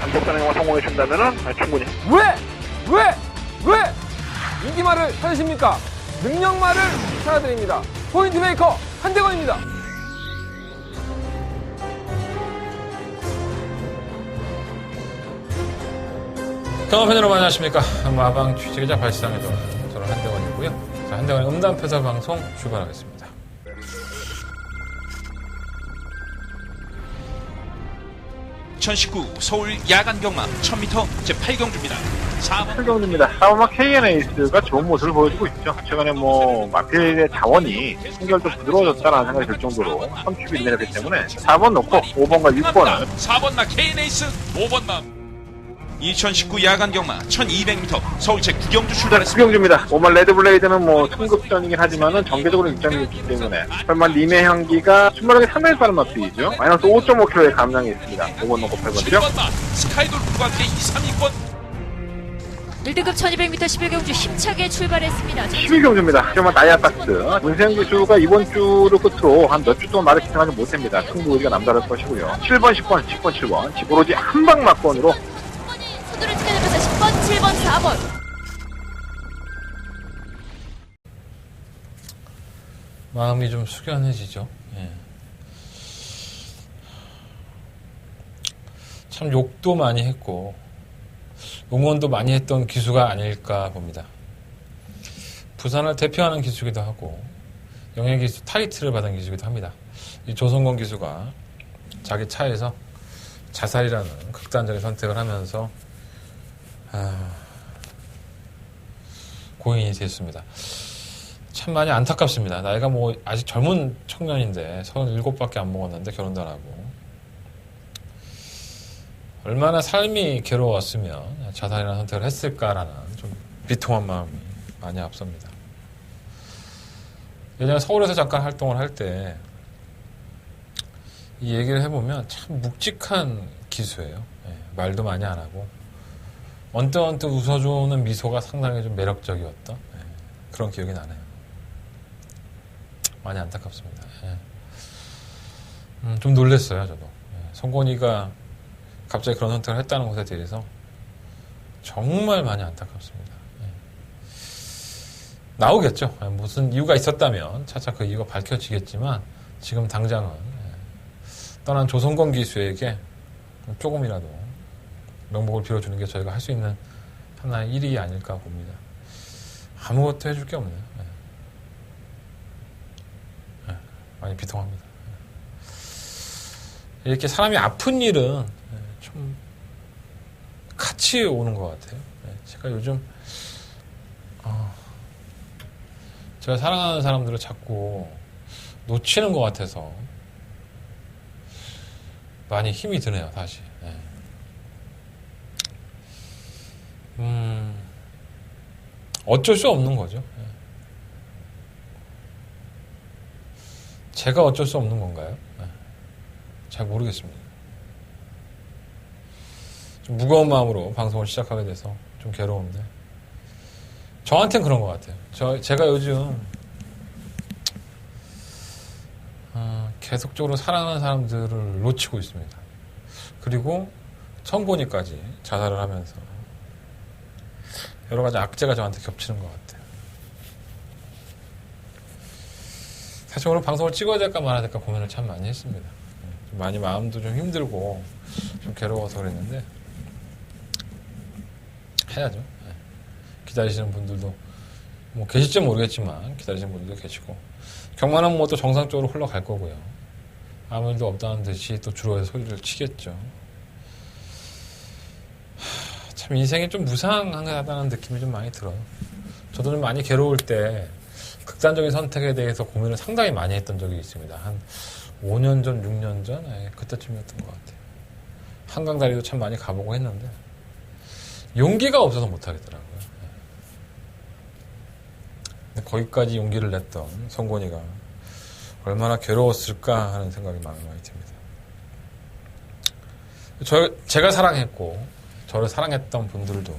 단독 단행만 성공해 준다면은 충분히. 왜 인기말을 찾으십니까? 능력말을 찾아드립니다. 포인트 메이커 한대건입니다. 경험팬 여러분 안녕하십니까. 마방 취재기자 발시장에도 저는 한대건이고요. 자, 한대건의 음담패설 방송 출발하겠습니다. (2019) 서울 야간 경마 1000m 제8경주입니다. 8경주입니다. 4번마 KN에이스가 좋은 모습을 보여주고 있죠. 최근에 마필의 자원이 순결도 부드러워졌다는 생각이 들 정도로 선축이 내렸기 때문에 4번 놓고 5번과 6번을 4번 나 KN에이스 5번 나 2019 야간 경마 1200m 서울 제9경주 출발했습니다. 9경주입니다. 5번 레드블레이드는 승급전이긴 하지만은 정계적으로 입장이 있기 때문에 설마 님의 향기가 출발하기 상당히 빠른 마필이죠. 마이너스 5.5kg의 감량이 있습니다. 5번 놓고 8번이죠. 7번 나 스카이돌프와 함께 2, 3위권 1등급 1200m 11경주 힘차게 출발했습니다. 12경주입니다. 정말 다이아박스. 문세영 기수가 이번 주를 끝으로 한 몇 주 동안 말을 집중하지 못합니다. 승부 의지가 남다를 것이고요. 7번, 10번, 10번, 7번. 오로지 한방 막권으로 선두를 지켜내면서 10번, 7번, 4번. 마음이 좀 숙연해지죠. 예. 참 욕도 많이 했고 응원도 많이 했던 기수가 아닐까 봅니다. 부산을 대표하는 기수기도 하고 영예기수 타이틀을 받은 기수기도 합니다. 이 조성권 기수가 자기 차에서 자살이라는 극단적인 선택을 하면서 고인이 됐습니다. 참 많이 안타깝습니다. 나이가 아직 젊은 청년인데 37밖에 안 먹었는데 결혼도 안 하고 얼마나 삶이 괴로웠으면 자살이라는 선택을 했을까라는 좀 비통한 마음이 많이 앞섭니다. 예전에 서울에서 잠깐 활동을 할 때 이 얘기를 해보면 참 묵직한 기수예요. 예, 말도 많이 안 하고 언뜻언뜻 웃어주는 미소가 상당히 좀 매력적이었던 그런 기억이 나네요. 많이 안타깝습니다. 좀 놀랐어요, 저도. 송건이가 갑자기 그런 선택을 했다는 것에 대해서 정말 많이 안타깝습니다. 나오겠죠. 무슨 이유가 있었다면 차차 그 이유가 밝혀지겠지만 지금 당장은 떠난 조성권 기수에게 조금이라도 명복을 빌어주는 게 저희가 할 수 있는 하나의 일이 아닐까 봅니다. 아무것도 해줄 게 없네요. 많이 비통합니다. 이렇게 사람이 아픈 일은 좀 같이 오는 것 같아요. 제가 요즘 제가 사랑하는 사람들을 자꾸 놓치는 것 같아서 많이 힘이 드네요, 다시. 어쩔 수 없는 거죠. 제가 어쩔 수 없는 건가요? 잘 모르겠습니다. 좀 무거운 마음으로 방송을 시작하게 돼서 좀 괴로운데 저한텐 그런 것 같아요. 제가 요즘 계속적으로 사랑하는 사람들을 놓치고 있습니다. 그리고 성곤이까지 자살을 하면서 여러 가지 악재가 저한테 겹치는 것 같아요. 사실 오늘 방송을 찍어야 될까 말아야 될까 고민을 참 많이 했습니다. 좀 많이 마음도 좀 힘들고 좀 괴로워서 그랬는데 해야죠. 기다리시는 분들도 계실지 모르겠지만 기다리시는 분들도 계시고 경마는 또 정상적으로 흘러갈 거고요. 아무 일도 없다는 듯이 또 주로의 소리를 치겠죠. 참 인생이 좀 무상하다는 느낌이 좀 많이 들어요. 저도 좀 많이 괴로울 때 극단적인 선택에 대해서 고민을 상당히 많이 했던 적이 있습니다. 한 5년 전, 6년 전? 그때쯤이었던 것 같아요. 한강다리도 참 많이 가보고 했는데 용기가 없어서 못하겠더라고요. 근데 거기까지 용기를 냈던 성곤이가 얼마나 괴로웠을까 하는 생각이 많이 듭니다. 제가 사랑했고 저를 사랑했던 분들도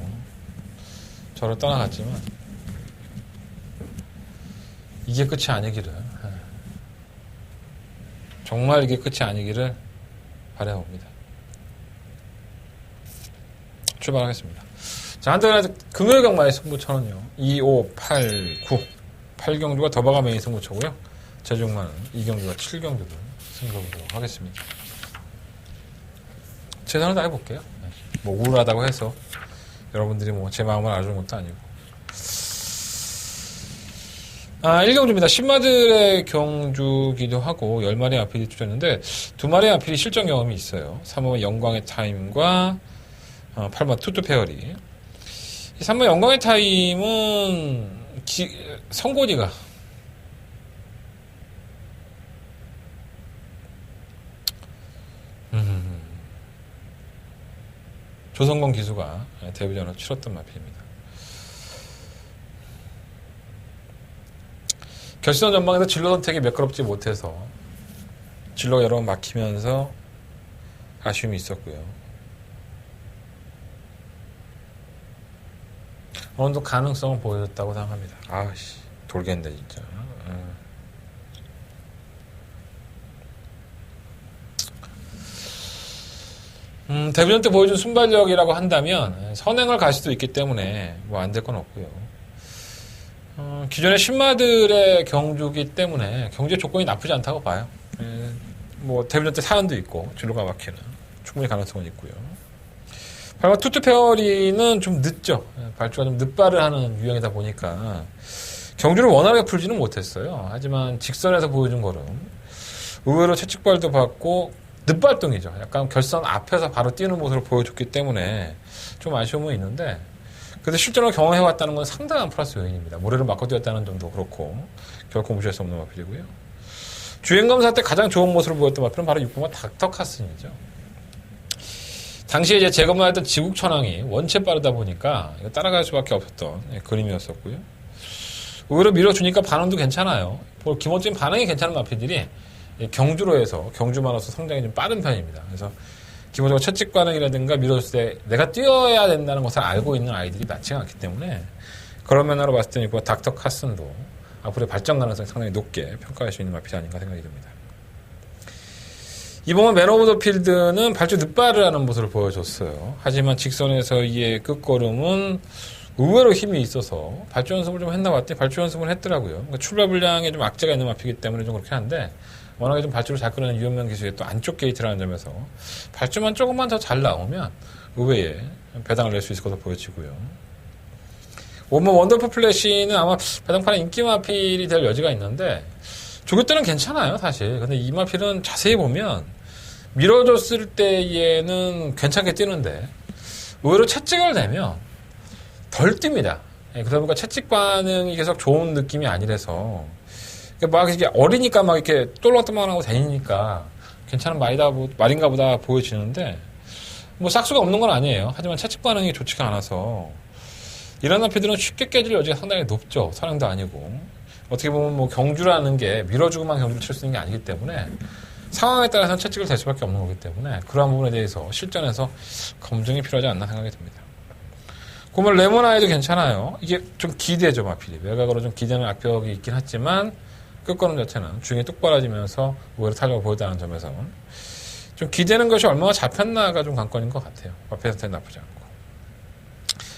저를 떠나갔지만 이게 끝이 아니기를, 정말 이게 끝이 아니기를 바라봅니다. 출발하겠습니다. 자, 한때는 금요일 경마의 승부처는요. 2, 5, 8, 9. 8경주가 더바가 메인 승부처고요. 제중마는 2경주가 7경주를 승부로 하겠습니다. 최선을 다해볼게요. 뭐 우울하다고 해서 여러분들이 뭐 제 마음을 알아주는 것도 아니고. 1경주입니다. 10마들의 경주기도 하고 10마리 앞필이 출전했는데 2마리 앞필이 실전 경험이 있어요. 3호 영광의 타임과 8번 투투 페어리. 이 3번 영광의 타임은 성고지가 조성건 기수가 데뷔전을 치렀던 마필입니다. 결승전 전방에서 진로 선택이 매끄럽지 못해서 진로가 여러 번 막히면서 아쉬움이 있었고요. 어느 정도 가능성을 보여줬다고 생각합니다. 아씨 돌겠네 진짜. 데뷔전 때 보여준 순발력이라고 한다면 선행을 갈 수도 있기 때문에 뭐 안 될 건 없고요. 기존의 신마들의 경주기 때문에 경제 조건이 나쁘지 않다고 봐요. 뭐 데뷔전 때 사연도 있고 진로가 막히는 충분히 가능성은 있고요. 발마 투투 페어리는 좀 늦죠. 발주가 좀 늦발을 하는 유형이다 보니까 경주를 원활하게 풀지는 못했어요. 하지만 직선에서 보여준 거는 의외로 채찍발도 받고 늦발동이죠. 약간 결선 앞에서 바로 뛰는 모습을 보여줬기 때문에 좀 아쉬움은 있는데 그래도 실전을 경험해왔다는 건 상당한 플러스 요인입니다. 모래를 맞고 뛰었다는 점도 그렇고 결코 무시할 수 없는 마필이고요. 주행검사 때 가장 좋은 모습을 보였던 마필은 바로 6번과 닥터카슨이죠. 당시에 이제 재검사했던 지국천왕이 원체 빠르다 보니까 이거 따라갈 수밖에 없었던 그림이었었고요. 의외로 밀어주니까 반응도 괜찮아요. 기본적인 반응이 괜찮은 마필들이 경주로 해서 경주만으로서 성장이 좀 빠른 편입니다. 그래서 기본적으로 채찍 반응이라든가 밀어줄 때 내가 뛰어야 된다는 것을 알고 있는 아이들이 많지가 않기 때문에 그런 면으로 봤을 때 닥터 카슨도 앞으로의 발전 가능성이 상당히 높게 평가할 수 있는 마필이 아닌가 생각이 듭니다. 이번은 맨 오브 더 필드는 발주 늦발을 하는 모습을 보여줬어요. 하지만 직선에서의 끝걸음은 의외로 힘이 있어서 발주 연습을 좀 했나 봤더니 발주 연습을 했더라고요. 그러니까 출발 분량에 좀 악재가 있는 마필이기 때문에 좀 그렇게 한데 워낙에 좀 발주를 잘 끄는 유현명 기수의 또 안쪽 게이트라는 점에서 발주만 조금만 더 잘 나오면 의외에 배당을 낼 수 있을 것으로 보여지고요. 원모 원더풀 플래시는 아마 배당판의 인기 마필이 될 여지가 있는데 조교 때는 괜찮아요 사실. 근데 이 마필은 자세히 보면 밀어줬을 때에는 괜찮게 뛰는데 의외로 채찍을 내면 덜 뜁니다. 그러다 보니까 채찍 반응이 계속 좋은 느낌이 아니라서 막 이게 어리니까 막 이렇게 똘랑똘랑하고 다니니까 괜찮은 말인가 보다 보여지는데 뭐 싹수가 없는 건 아니에요. 하지만 채찍 반응이 좋지가 않아서 이런 마필들은 쉽게 깨질 여지가 상당히 높죠. 선행도 아니고 어떻게 보면 뭐 경주라는 게 밀어주고만 경주를 칠 수 있는 게 아니기 때문에 상황에 따라서는 채찍을 댈 수밖에 없는 거기 때문에 그러한 부분에 대해서 실전에서 검증이 필요하지 않나 생각이 듭니다. 그러면 레몬아이도 괜찮아요. 이게 좀 기대죠 마필이. 외곽으로 좀 기대는 악벽이 있긴 하지만 끝걸음 자체는 주행이 뚝 빨아지면서 의외로 탄력을 보였다는 점에서 좀 기대는 것이 얼마나 잡혔나가 좀 관건인 것 같아요. 마필 상태는 나쁘지 않고.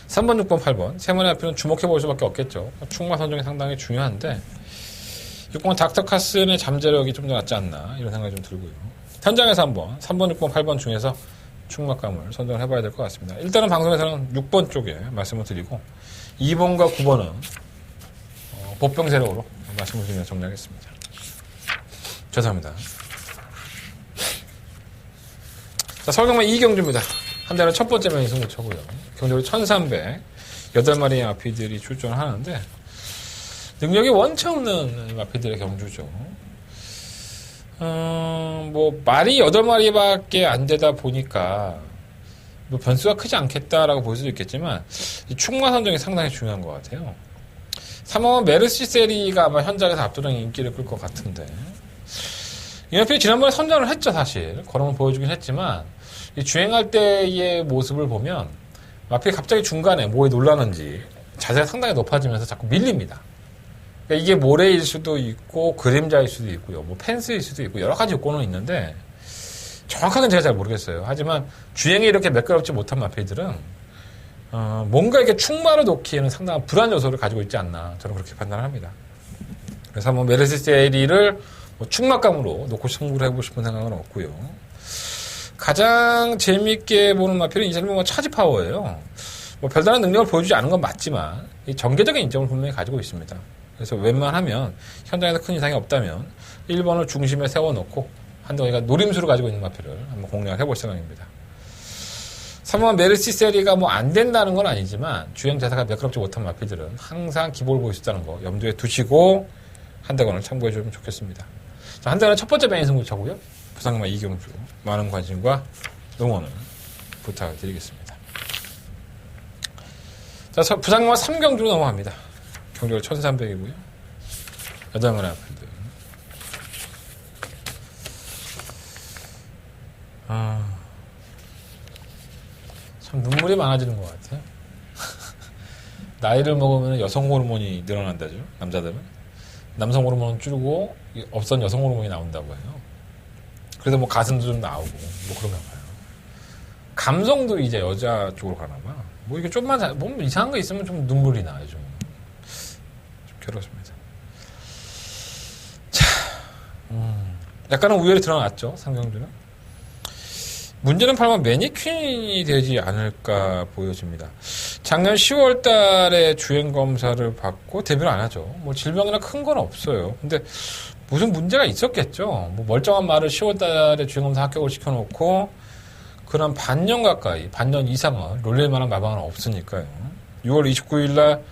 3번, 6번, 8번 세 마리 앞에는 주목해 볼 수밖에 없겠죠. 충마 선정이 상당히 중요한데 6번 닥터 카슨의 잠재력이 좀 더 낫지 않나 이런 생각이 좀 들고요. 현장에서 3번, 6번, 8번 중에서 충막감을 선정을 해봐야 될 것 같습니다. 일단은 방송에서는 6번 쪽에 말씀을 드리고 2번과 9번은 보병 세력으로 말씀을 드리며 정리하겠습니다. 죄송합니다. 자, 서울경마 2경주입니다. 한 달에 첫 번째 명이 승부처고요. 경적으로 1300, 8마리의 마피들이 출전을 하는데 능력이 원체 없는 마피들의 경주죠. 뭐 말이 8마리밖에 안 되다 보니까 뭐 변수가 크지 않겠다라고 볼 수도 있겠지만 이 충마 선정이 상당히 중요한 것 같아요. 3번 메르시 세리가 아마 현장에서 압도적인 인기를 끌 것 같은데 이 마필이 지난번에 선전을 했죠 사실. 걸음을 보여주긴 했지만 이 주행할 때의 모습을 보면 마필이 갑자기 중간에 뭐에 놀라는지 자세가 상당히 높아지면서 자꾸 밀립니다. 그러니까 이게 모래일 수도 있고 그림자일 수도 있고요. 뭐 펜스일 수도 있고 여러 가지 요건은 있는데 정확하게는 제가 잘 모르겠어요. 하지만 주행이 이렇게 매끄럽지 못한 마필들은 뭔가 이렇게 충마를 놓기에는 상당한 불안 요소를 가지고 있지 않나 저는 그렇게 판단을 합니다. 그래서 한번 메르시 세리를 뭐 충막감으로 놓고 승부를 해보고 싶은 생각은 없고요. 가장 재미있게 보는 마필은 이 사람은 차지 파워예요. 뭐 별다른 능력을 보여주지 않은 건 맞지만 이 전개적인 인정을 분명히 가지고 있습니다. 그래서 웬만하면 현장에서 큰 이상이 없다면 1번을 중심에 세워놓고 한동희가 노림수를 가지고 있는 마필을 한번 공략을 해볼 생각입니다. 3번 메르시 세리가 뭐 안 된다는 건 아니지만 주행 자세가 매끄럽지 못한 마필들은 항상 기복을 보일 수 있다는 거 염두에 두시고 한대건을 참고해 주면 좋겠습니다. 자, 한대건은 첫 번째 메인 승부처고요. 부상마 이경주 많은 관심과 응원을 부탁드리겠습니다. 자, 부상마 3경주로 넘어갑니다. 경주가 1300이고요. 8명의 마필들. 참 눈물이 많아지는 것 같아요. 나이를 먹으면 여성 호르몬이 늘어난다죠. 남자들은. 남성 호르몬은 줄고 없던 여성 호르몬이 나온다고 해요. 그래서 뭐 가슴도 좀 나오고 뭐 그런가 봐요. 감성도 이제 여자 쪽으로 가나 봐. 뭐 이게 좀만 뭐 이상한 거 있으면 좀 눈물이 나요. 좀 괴롭습니다. 자, 약간은 우열이 드러났죠. 상경주는. 문제는 8번 매니퀸이 되지 않을까 보여집니다. 작년 10월 달에 주행 검사를 받고 데뷔를 안 하죠. 뭐 질병이나 큰 건 없어요. 근데 무슨 문제가 있었겠죠. 뭐 멀쩡한 말을 10월 달에 주행 검사 합격을 시켜놓고 그런 반년 가까이, 반년 이상을 놀릴 만한 마방은 없으니까요. 6월 29일 날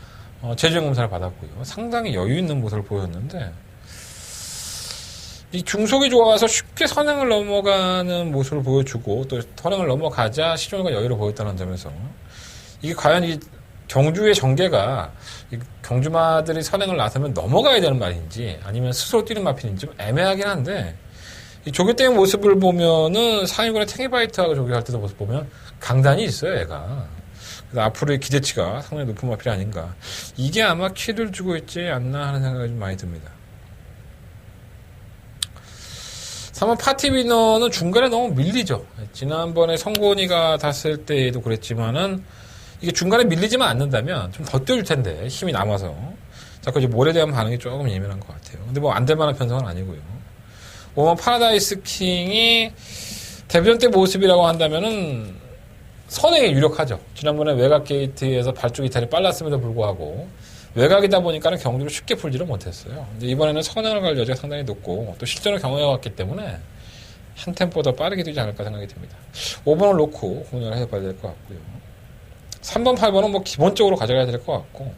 재주행 검사를 받았고요. 상당히 여유 있는 모습을 보였는데 이 중속이 좋아서 쉽게 선행을 넘어가는 모습을 보여주고 또 선행을 넘어가자 시종일관 여유를 보였다는 점에서 이게 과연 이 경주의 전개가 이 경주마들이 선행을 나서면 넘어가야 되는 말인지 아니면 스스로 뛰는 마필인지 좀 애매하긴 한데 이 조교땡 모습을 보면은 상위권의 탱이바이트하고 조교할 때도 모습 보면 강단이 있어요, 얘가. 그래서 앞으로의 기대치가 상당히 높은 마필이 아닌가. 이게 아마 키를 주고 있지 않나 하는 생각이 좀 많이 듭니다. 3번 파티위너는 중간에 너무 밀리죠. 지난번에 성곤이가 탔을 때에도 그랬지만은 이게 중간에 밀리지만 않는다면 좀 더 뛰어줄 텐데 힘이 남아서 자꾸 이제 몰에 대한 반응이 조금 예민한 것 같아요. 근데 뭐 안 될 만한 편성은 아니고요. 5번 파라다이스 킹이 데뷔전 때 모습이라고 한다면은 선행이 유력하죠. 지난번에 외곽 게이트에서 발쪽 이탈이 빨랐음에도 불구하고 외곽이다 보니까는 경주를 쉽게 풀지를 못했어요. 근데 이번에는 선행을 갈 여지가 상당히 높고 또 실전을 경험해왔기 때문에 한 템포 더 빠르게 뛰지 않을까 생각이 듭니다. 5번을 놓고 공략을 해봐야 될 것 같고요. 3번, 8번은 뭐 기본적으로 가져가야 될 것 같고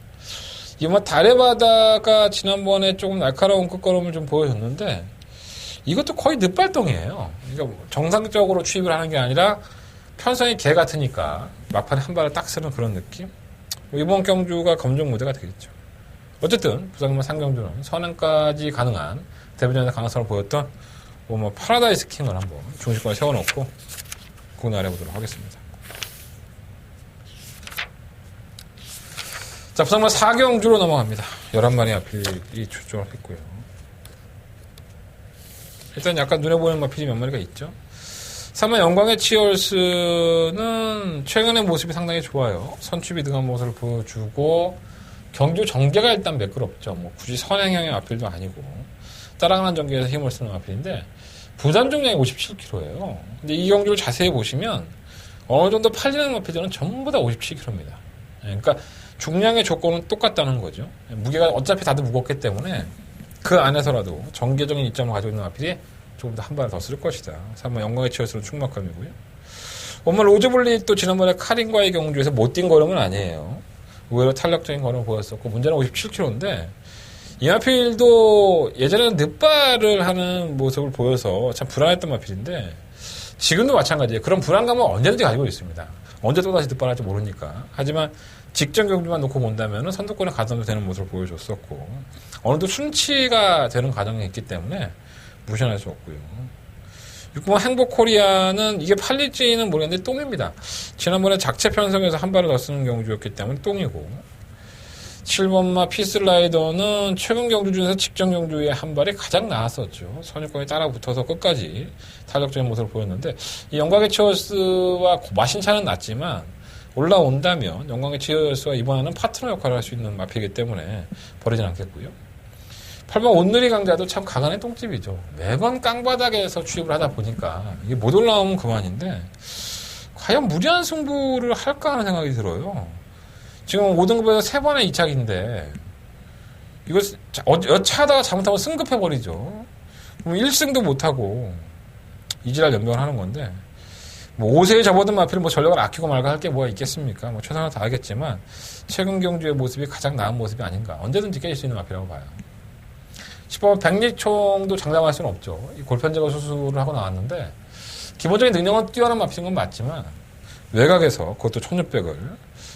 이번 달의 바다가 지난번에 조금 날카로운 끝걸음을 좀 보여줬는데 이것도 거의 늦발동이에요. 그러니까 정상적으로 추입을 하는 게 아니라 편성이 개 같으니까 막판에 한 발을 딱 쓰는 그런 느낌? 이번 경주가 검증 무대가 되겠죠. 어쨌든 부상만 상경주는 선행까지 가능한 데뷔전의 가능성을 보였던 뭐 파라다이스 킹을 한번 중심권에 세워놓고 공략을 해보도록 하겠습니다. 자, 부상만 4경주로 넘어갑니다. 11마리 마필이 출전을 했고요. 일단 약간 눈에 보이는 마필이 몇 마리가 있죠. 3번 영광의 치얼스는 최근의 모습이 상당히 좋아요. 선취비 등한 모습을 보여주고 경주 전개가 일단 매끄럽죠. 뭐 굳이 선행형의 마필도 아니고 따라가는 전개에서 힘을 쓰는 마필인데 부산 중량이 57kg예요. 근데 이 경주를 자세히 보시면 어느 정도 팔리는 마필들은 전부 다 57kg입니다. 그러니까 중량의 조건은 똑같다는 거죠. 무게가 어차피 다들 무겁기 때문에 그 안에서라도 전개적인 이점을 가지고 있는 마필이 조금 더 한 발을 더 쓸 것이다. 3번 영광의 치어스는 충막감이고요. 정말 로즈블리 또 지난번에 카린과의 경주에서 못 뛴 걸음은 아니에요. 의외로 탄력적인 걸음을 보였었고 문제는 57kg인데 이마필도 예전에는 늦발을 하는 모습을 보여서 참 불안했던 마필인데 지금도 마찬가지예요. 그런 불안감은 언제든지 가지고 있습니다. 언제 또다시 늦발할지 모르니까. 하지만 직전 경주만 놓고 본다면 선두권에 가담도 되는 모습을 보여줬었고 어느 정도 순치가 되는 과정이 있기 때문에 무시할 수 없고요. 6번 행복코리아는 이게 팔릴지는 모르겠는데 똥입니다. 지난번에 작체 편성에서 한 발을 더 쓰는 경주였기 때문에 똥이고 7번마 피스라이더는 최근 경주 중에서 직전 경주에 한 발이 가장 나았었죠. 선유권이 따라붙어서 끝까지 탄력적인 모습을 보였는데 이 영광의 치어스와 마신차는 낮지만 올라온다면 영광의 치어스가 이번에는 파트너 역할을 할 수 있는 마피이기 때문에 버리진 않겠고요. 8번 온누리 강자도 참 가관의 똥집이죠. 매번 깡바닥에서 취입을 하다 보니까 이게 못 올라오면 그만인데 과연 무리한 승부를 할까 하는 생각이 들어요. 지금 5등급에서 3번의 2착인데 이거 여차하다가 잘못하면 승급해버리죠. 그럼 1승도 못하고 이지랄 연병을 하는 건데 뭐 5세에 접어든 마피를 뭐 전력을 아끼고 말고 할 게 뭐가 있겠습니까? 뭐 최선을 다하겠지만 최근 경주의 모습이 가장 나은 모습이 아닌가. 언제든지 깨질 수 있는 마피라고 봐요. 10번 백리총도 장담할 수는 없죠. 이 골편제거 수술을 하고 나왔는데 기본적인 능력은 뛰어난 마피인 건 맞지만 외곽에서 그것도 1600을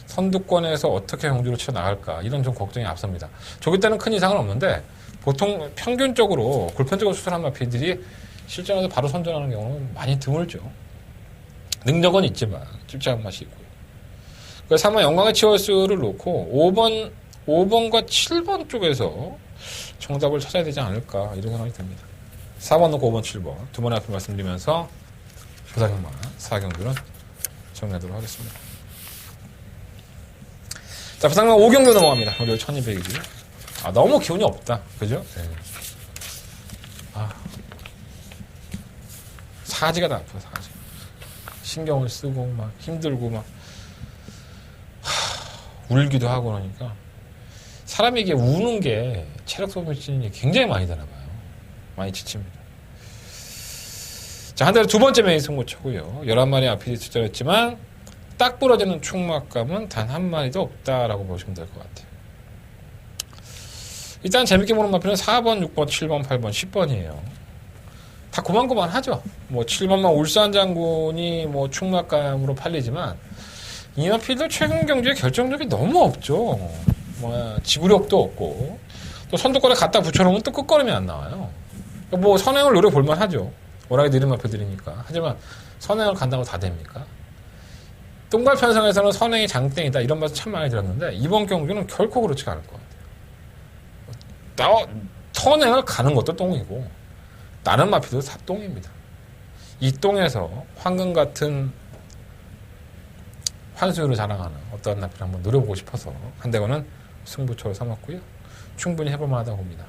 선두권에서 어떻게 경주를 치러나갈까 이런 좀 걱정이 앞섭니다. 조기 때는 큰 이상은 없는데 보통 평균적으로 골편제거 수술한 마피들이 실전에서 바로 선전하는 경우는 많이 드물죠. 능력은 있지만 찝찝한 맛이 있고요. 그래서 3번 영광의 치어스를 놓고 5번과 7번 쪽에서 정답을 찾아야 되지 않을까 이런 생각이 듭니다. 4번 놓고 5번, 7번 두 번의 앞을 말씀드리면서 부사경마 4경주는 정리하도록 하겠습니다. 자, 부사경마 5경주 넘어갑니다. 오늘 1200이고요. 아, 너무 기운이 없다. 그죠? 네. 아, 사지가 다 아프다. 사지. 신경을 쓰고 막 힘들고 막 울기도 하고 그러니까 사람이 이게 우는 게 체력 소모가 굉장히 많이 되나 봐요. 많이 지칩니다. 자, 한 달에 두 번째 메인 승부처고요. 11마리 앞이 투자했지만 딱 부러지는 충막감은 단 한 마리도 없다라고 보시면 될 것 같아요. 일단 재밌게 보는 마피는 4번, 6번, 7번, 8번, 10번이에요. 다 고만고만하죠. 뭐 7번만 울산 장군이 뭐 충막감으로 팔리지만 이 마피들 최근 경주에 결정력이 너무 없죠. 뭐 지구력도 없고 또 선두권에 갖다 붙여놓으면 또 끝걸음이 안 나와요. 뭐 선행을 노려볼만 하죠. 워낙에 느린 마피들이니까. 하지만 선행을 간다고 다 됩니까? 똥발 편성에서는 선행이 장땡이다 이런 말씀 참 많이 들었는데 이번 경주는 결코 그렇지가 않을 것 같아요. 선행을 가는 것도 똥이고 다른 마피도 다 똥입니다. 이 똥에서 황금 같은 환수율을 자랑하는 어떠한 마피를 한번 노려보고 싶어서 한대건은 승부처를 삼았고요. 충분히 해볼만하다고 봅니다.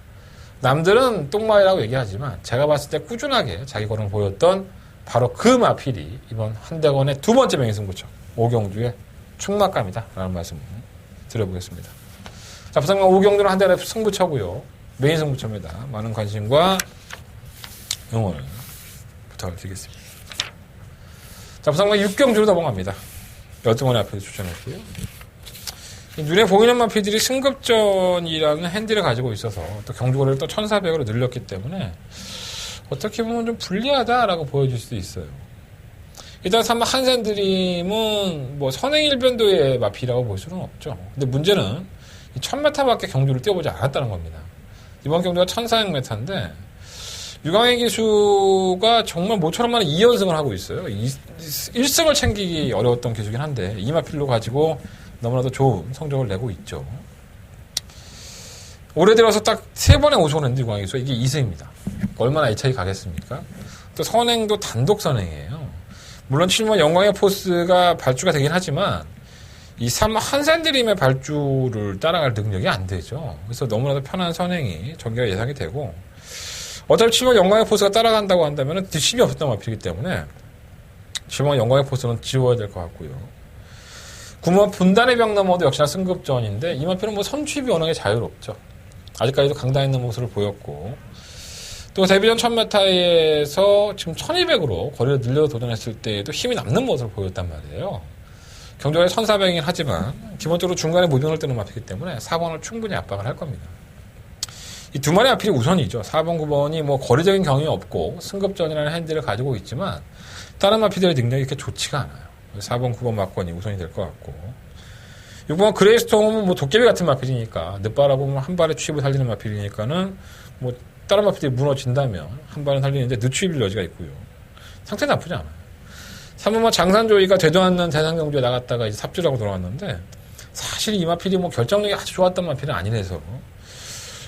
남들은 똥마이라고 얘기하지만 제가 봤을 때 꾸준하게 자기 걸음 보였던 바로 그 마필이 이번 한대건의 두 번째 명예승부처 5경주의 충막감이다 라는 말씀을 드려보겠습니다. 자, 부산강 5경주는 한대건의 승부처고요. 메인 승부처입니다. 많은 관심과 응원을 부탁을 드리겠습니다. 자, 부산강 6경주로 넘어갑니다. 12번의 앞에서 추천했고요. 눈에 보이는 마피들이 승급전이라는 핸디를 가지고 있어서 또 경주거리를 또 1400으로 늘렸기 때문에 어떻게 보면 좀 불리하다라고 보여질 수도 있어요. 일단 3번 한산드림은 뭐 선행일변도의 마피라고 볼 수는 없죠. 근데 문제는 1000m밖에 경주를 뛰어보지 않았다는 겁니다. 이번 경주가 1400m인데 유광의 기수가 정말 모처럼 많은 2연승을 하고 있어요. 1승을 챙기기 어려웠던 기수긴 한데 이 마필로 가지고 너무나도 좋은 성적을 내고 있죠. 올해 들어서 딱 3번의 우승을 했는데 유광의 기수가 이게 2승입니다. 얼마나 애착이 가겠습니까? 또 선행도 단독 선행이에요. 물론 7번 영광의 포스가 발주가 되긴 하지만 이 3번 한산드림의 발주를 따라갈 능력이 안 되죠. 그래서 너무나도 편한 선행이 전개가 예상이 되고 어차피 7번 영광의 포스가 따라간다고 한다면 뒷심이 없었던 마필이기 때문에 7번 영광의 포스는 지워야 될 것 같고요. 9번 분단의 벽 넘어도 역시나 승급전인데 이 마필은 뭐 선취입이 워낙에 자유롭죠. 아직까지도 강단 있는 모습을 보였고 또 데뷔전 1000m에서 지금 1200으로 거리를 늘려 도전했을 때에도 힘이 남는 모습을 보였단 말이에요. 경주에 1400이긴 하지만 기본적으로 중간에 무빙을 뜨는 마필이기 때문에 4번을 충분히 압박을 할 겁니다. 이 두 마리 앞필이 우선이죠. 4번, 9번이 뭐 거리적인 경험이 없고 승급전이라는 핸디를 가지고 있지만 다른 마피들의 능력이 이렇게 좋지가 않아요. 4번, 9번 막권이 우선이 될 것 같고 6번 그레이스톰은 뭐 도깨비 같은 마필이니까 늦바라보면 한 발에 취입을 살리는 마필이니까는 뭐 다른 마피들이 무너진다면 한 발은 살리는데 늦취입일 여지가 있고요. 상태 나쁘지 않아요. 3번만 장산조이가 되도 않는 대상경주에 나갔다가 이제 삽질하고 돌아왔는데 사실 이 마필이 뭐 결정력이 아주 좋았던 마필은 아니라서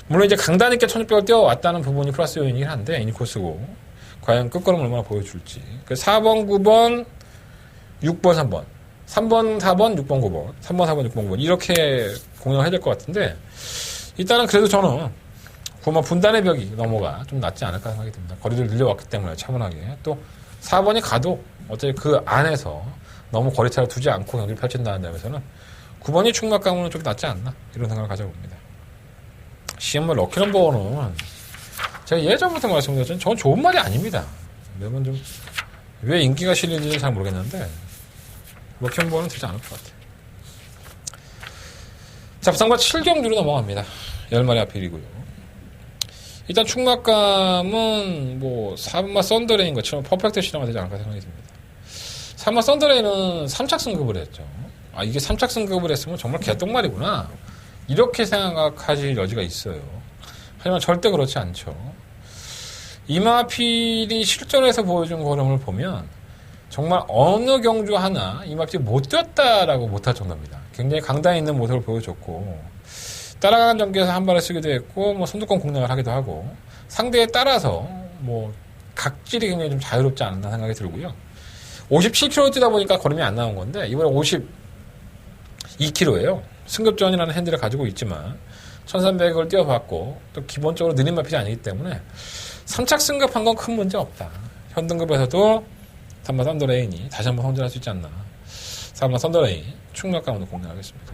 물론 이제 강단 있게 1600을 뛰어왔다는 부분이 플러스 요인이긴 한데 인코스고 과연 끝걸음 얼마나 보여줄지. 그래서 4번, 9번, 6번, 3번 3번, 4번, 6번, 9번. 3번, 4번, 6번, 9번. 이렇게 공략을 해야 될 것 같은데, 일단은 그래도 저는 9번 분단의 벽이 넘어가 좀 낫지 않을까 생각이 듭니다. 거리를 늘려왔기 때문에 차분하게. 또 4번이 가도 어차피 그 안에서 너무 거리차를 두지 않고 경기를 펼친다는 점에서는 9번이 충막 가면은 좀 낫지 않나 이런 생각을 가져봅니다. CMR 럭키넘버는 제가 예전부터 말씀드렸지만 저는 좋은 말이 아닙니다. 매번 좀 왜 인기가 실리는지는 잘 모르겠는데 럭키넘버는 되지 않을 것 같아요. 자, 부산과 7경주로 넘어갑니다. 10마리 앞필이고요. 일단 충막감은 뭐 4번마 썬더레인 것처럼 퍼펙트 실험이 되지 않을까 생각이 듭니다. 3번 썬더레인은 3착 승급을 했죠. 아, 이게 3착 승급을 했으면 정말 개똥말이구나 이렇게 생각하실 여지가 있어요. 하지만 절대 그렇지 않죠. 이마필이 실전에서 보여준 걸음을 보면 정말 어느 경주 하나 이마필이 못 뛰었다라고 못할 정도입니다. 굉장히 강단 있는 모습을 보여줬고 따라가는 전개에서 한 발을 쓰기도 했고 뭐 선두권 공략을 하기도 하고 상대에 따라서 뭐 각질이 굉장히 좀 자유롭지 않나 생각이 들고요. 57km 뛰다 보니까 걸음이 안 나온 건데 이번에 52km예요. 승급전이라는 핸들을 가지고 있지만 1300을 뛰어봤고 또 기본적으로 느린 마필이 아니기 때문에 3착 승급한 건 큰 문제 없다. 현등급에서도 3번 썬더레인이 다시 한번 성장할 수 있지 않나. 4번 썬더레인 충격감으로 공략하겠습니다.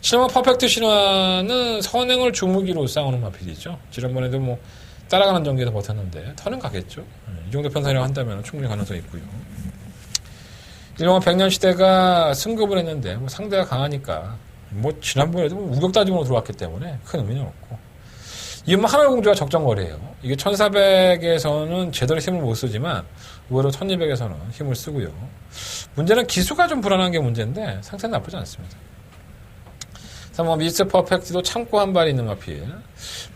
7번 퍼펙트 신화는 선행을 주무기로 싸우는 마필이죠. 지난번에도 뭐 따라가는 전개에서 버텼는데 터는 가겠죠. 이 정도 편성이라고 한다면 충분히 가능성이 있고요. 1번 백년시대가 승급을 했는데 뭐 상대가 강하니까 뭐 지난번에도 뭐 우격 따짐으로 들어왔기 때문에 큰 의미는 없고 이번 하늘공주가 적정거리예요. 이게 1400에서는 제대로 힘을 못 쓰지만 의외로 1200에서는 힘을 쓰고요. 문제는 기수가 좀 불안한 게 문제인데 상태는 나쁘지 않습니다. 3번 미스 퍼펙트도 참고 한 발이 있는 마필.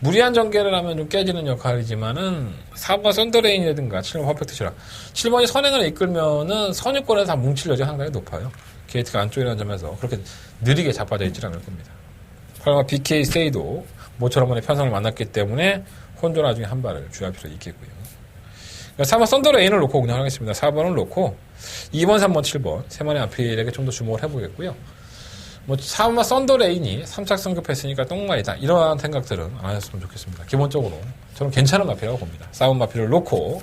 무리한 전개를 하면 좀 깨지는 역할이지만은 4번 썬더레인이라든가 7번 퍼펙트 시라 7번이 선행을 이끌면은 선유권에서 다 뭉칠 여지가 상당히 높아요. 게이트가 안쪽이라는 점에서 그렇게 느리게 자빠져 있지 않을 겁니다. 8번 BK 세이도 모처럼 번의 편성을 만났기 때문에 혼조 나중에 한 발을 주의할 필요가 있겠고요. 4번 썬더레인을 놓고 그냥 하겠습니다. 4번을 놓고 2번, 3번, 7번 세 마리 앞필에게 좀 더 주목을 해보겠고요. 뭐 4번마 썬더레인이 3착 승급했으니까 똥말이다 이러한 생각들은 안 하셨으면 좋겠습니다. 기본적으로 저는 괜찮은 마필이라고 봅니다. 4번 마필을 놓고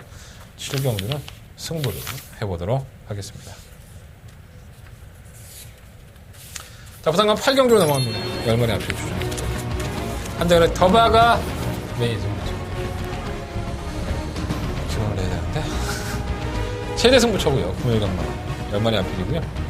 7경주는 승부를 해보도록 하겠습니다. 자, 부산간 8경주로 넘어갑니다. 10마리 앞필 주장. 한대간에 더바가 메인 승부죠. 기본을 내야 되는데 최대 승부처고요. 금요일간만 10마리 앞필이고요.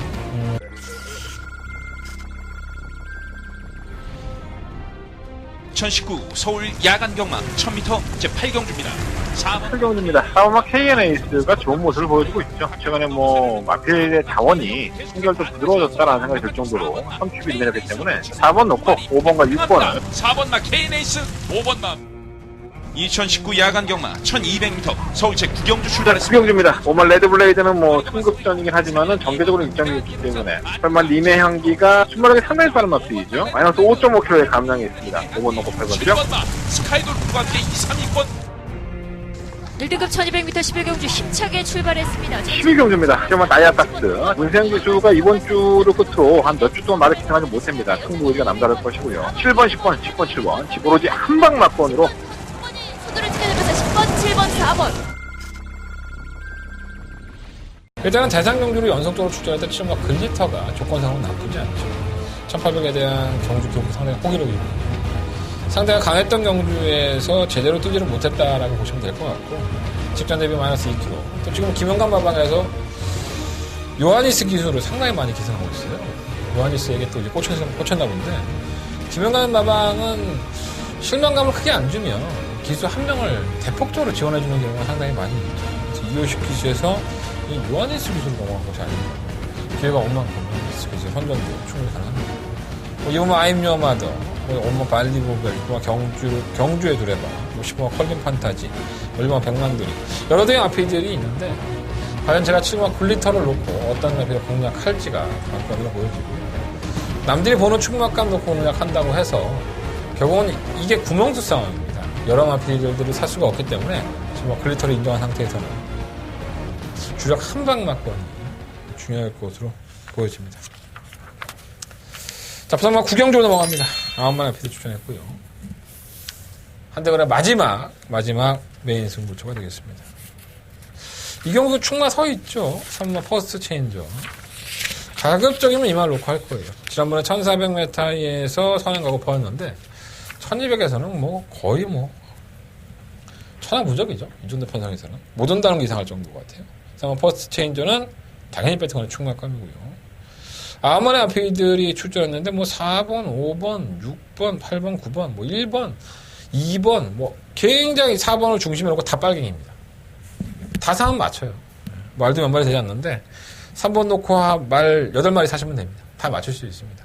2019 서울 야간 경마 1000m 제8경주입니다. 4번 8경주입니다. 사우마 KN에이스가 좋은 모습을 보여주고 있죠. 최근에 뭐 마필의 자원이 순결도 부드러워졌다라는 생각이 들 정도로 선축이 내렸기 때문에 4번 놓고 5번과 6번은 4번 마 K네이스 5번 마 2019 야간 경마 1200m 서울 제9경주 출발했습니다. 9경주입니다. 5번 레드블레이드는 뭐 승급전이긴 하지만은 정계적으로 입장이 있기 때문에 설마 님의 향기가 출발하기 상당히 빠른 마필이죠. 마이너스 5.5km의 감량이 있습니다. 5번 놓고 8번이죠. 7번 마 스카이돌프와 함께 2, 3위권 1등급 1200m 11경주 힘차게 출발했습니다. 12경주입니다. 정말 다이아박스. 문세영 기수가 이번 주를 끝으로 한 몇 주 동안 말을 기승하지 못합니다. 승부 의지가 남다를 것이고요. 7번, 10번, 10번, 7번. 오로지 한방 막권으로 선두를 지켜내면서 10번, 7번, 4번. 일단은 대상경주를 연속적으로 출전할 때 7번 글리터가 조건상으로 나쁘지 않죠. 1800에 대한 경주 기록이 상당히 호기록이고 상대가 강했던 경주에서 제대로 뛰지를 못했다라고 보시면 될 것 같고 직전 대비 마이너스 2kg 또 지금 김영관 마방에서 요하니스 기수를 상당히 많이 기승하고 있어요. 요하니스에게 또 이제 꽂혔나 본데 김영관 마방은 실망감을 크게 안 주면 기수 한 명을 대폭적으로 지원해주는 경우가 상당히 많이 있죠. 그래서 이효식 기수에서 이 요하니스 기수를 넘어간 것이 아닌가. 기회가 온 만큼 요하니스 기수의 선전도 충분히 가능합니다. 뭐 이번 아임요 마더 뭐 발리보벨, 경주의 두레바, 10번 컬링 판타지, 1번 백만두리 여러 대의 마필들이 있는데 과연 제가 7번 굴리터를 놓고 어떤 마필을 공략할지가 관건으로 보여지고요. 남들이 보는 충막감 놓고 공략한다고 해서 결국은 이게 구멍수 상황입니다. 여러 마필들을 살 수가 없기 때문에 7번 굴리터를 인정한 상태에서는 주력 한방 막권이 중요할 것으로 보여집니다. 자, 부산만 구경적으로 넘어갑니다. 9만 LPD 추천했고요. 한대건의 마지막 메인 승부처가 되겠습니다. 이경수 충마 서 있죠. 3만 퍼스트 체인저. 가급적이면 이 말 놓고 할 거예요. 지난번에 1400m에서 선행가고 퍼였는데 1200에서는 뭐 거의 뭐 천하무적이죠. 이 정도 편성에서는 못 온다는 게 이상할 정도 같아요. 3만 퍼스트 체인저는 당연히 배팅하는 충마감이고요. 아무나 앞이들이 출전했는데 뭐 4번, 5번, 6번, 8번, 9번, 뭐 1번, 2번 뭐 굉장히 4번을 중심으로 놓고 다 빨갱입니다. 다 상은 맞춰요. 말도 몇 마리 되지 않는데 3번 놓고 말 8마리 사시면 됩니다. 다 맞출 수 있습니다.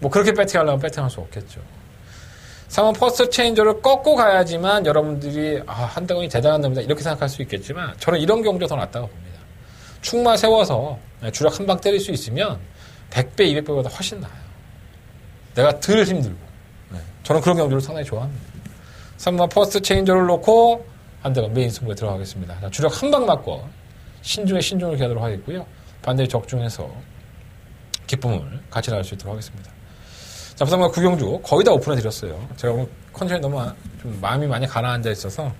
뭐 그렇게 배팅하려면 배팅할 수 없겠죠. 3번 퍼스트 체인저를 꺾고 가야지만 여러분들이 한대건이 대단한 놈이다 이렇게 생각할 수 있겠지만 저는 이런 경우가 더 낫다고 봅니다. 충마 세워서 주력 한 방 때릴 수 있으면 100배, 200배보다 훨씬 나아요. 내가 덜 힘들고. 저는 그런 경우를 상당히 좋아합니다. 3번 퍼스트 체인저를 놓고 한대건 메인 승부에 들어가겠습니다. 자, 주력 한 방 맞고 신중에 신중을 기하도록 하겠고요. 반대에 적중해서 기쁨을 같이 나눌 수 있도록 하겠습니다. 자, 부산과 구경주 거의 다 오픈해 드렸어요. 제가 오늘 컨디션이 너무 좀 마음이 많이 가라앉아 있어서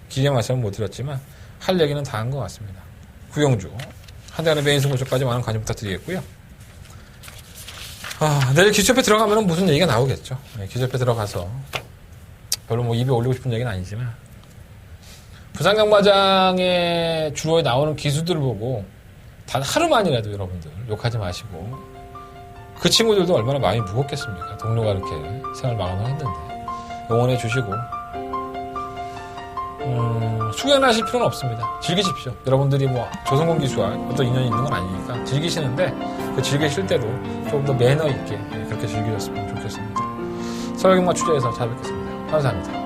길게 말씀은 못 드렸지만 할 얘기는 다 한 것 같습니다. 구경주 한대건의 메인 승부쇼까지 많은 관심 부탁드리겠고요. 내일 기초협회 들어가면 무슨 얘기가 나오겠죠. 기초협회 들어가서 별로 뭐 입에 올리고 싶은 얘기는 아니지만 부산 경마장에 주로 나오는 기수들을 보고 단 하루만이라도 여러분들 욕하지 마시고 그 친구들도 얼마나 마음이 무겁겠습니까? 동료가 이렇게 생활 마감을 했는데 응원해 주시고 숙연하실 필요는 없습니다. 즐기십시오. 여러분들이 뭐 조성공 기수와 어떤 인연이 있는 건 아니니까 즐기시는데 그 즐기실 때도 조금 더 매너 있게 그렇게 즐기셨으면 좋겠습니다. 서울경마 취재에서 찾아뵙겠습니다. 감사합니다.